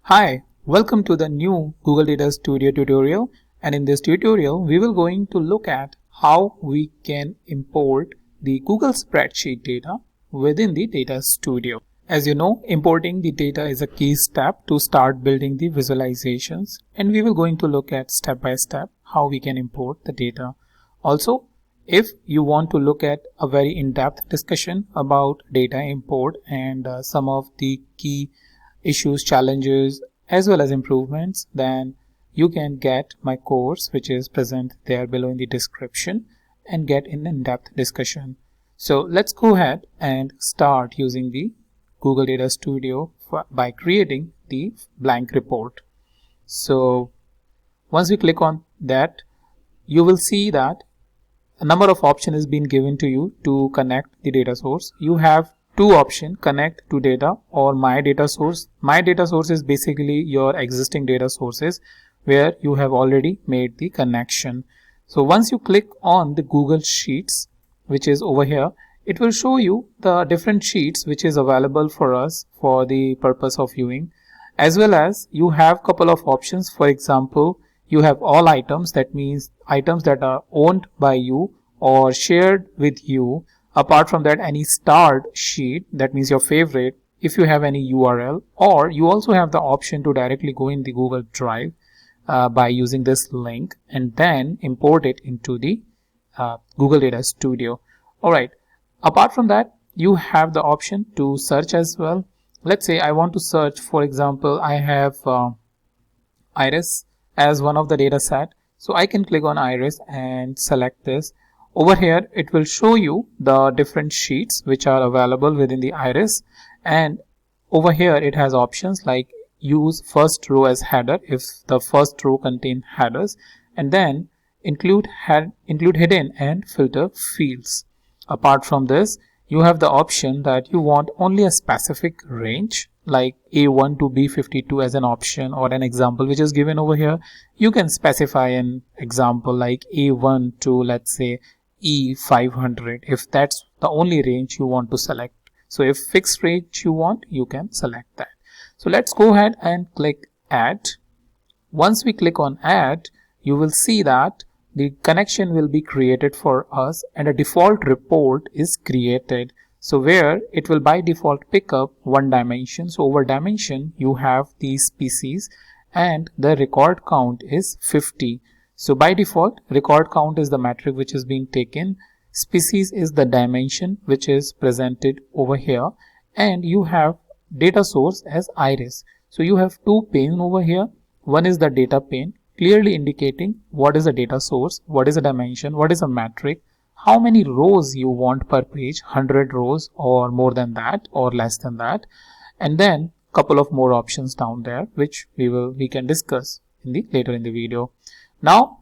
Hi, welcome to the new Google Data Studio tutorial, and in this tutorial we will going to look at how we can import the Google Spreadsheet data within the Data Studio. As you know, importing the data is a key step to start building the visualizations, and we will going to look at step by step how we can import the data. Also, if you want to look at a very in-depth discussion about data import and some of the key issues, challenges, as well as improvements, then you can get my course, which is present there below in the description, and get an in-depth discussion. So let's go ahead and start using the Google Data Studio by creating the blank report. So once we click on that, you will see that a number of options is being given to you to connect the data source. You have two options: connect to data or my data source. My data source is basically your existing data sources where you have already made the connection. So once you click on the Google Sheets, which is over here, it will show you the different sheets which is available for us for the purpose of viewing, as well as you have couple of options. For example, you have all items, that means items that are owned by you or shared with you. Apart from that, any starred sheet, that means your favorite, if you have any URL, or you also have the option to directly go in the Google Drive by using this link and then import it into the Google Data Studio. Alright, apart from that, you have the option to search as well. Let's say I want to search, for example, I have Iris as one of the data set. So I can click on Iris and select this. Over here, it will show you the different sheets which are available within the Iris, and over here it has options like use first row as header if the first row contain headers, and then include hidden and filter fields. Apart from this, you have the option that you want only a specific range like A1 to B52 as an option or an example which is given over here. You can specify an example like A1 to, let's say, E500 if that's the only range you want to select. So if fixed range you want, you can select that. So let's go ahead and click add. Once we click on add, you will see that the connection will be created for us and a default report is created. So where it will by default pick up one dimension. So over dimension you have the species and the record count is 50. So by default, record count is the metric which is being taken, species is the dimension which is presented over here, and you have data source as Iris. So you have two panes over here. One is the data pane, clearly indicating what is a data source, what is a dimension, what is a metric, how many rows you want per page, 100 rows or more than that or less than that, and then couple of more options down there which we can discuss later in the video. Now,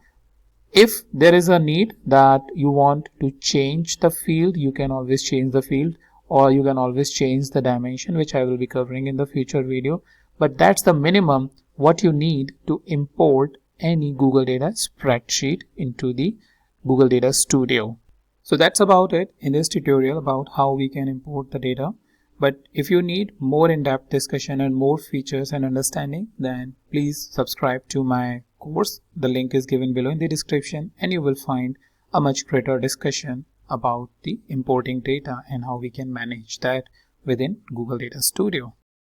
if there is a need that you want to change the field, you can always change the field, or you can always change the dimension, which I will be covering in the future video. But that's the minimum what you need to import any Google Data spreadsheet into the Google Data Studio. So that's about it in this tutorial about how we can import the data. But if you need more in-depth discussion and more features and understanding, then please subscribe to my course. The link is given below in the description, and you will find a much greater discussion about the importing data and how we can manage that within Google Data Studio.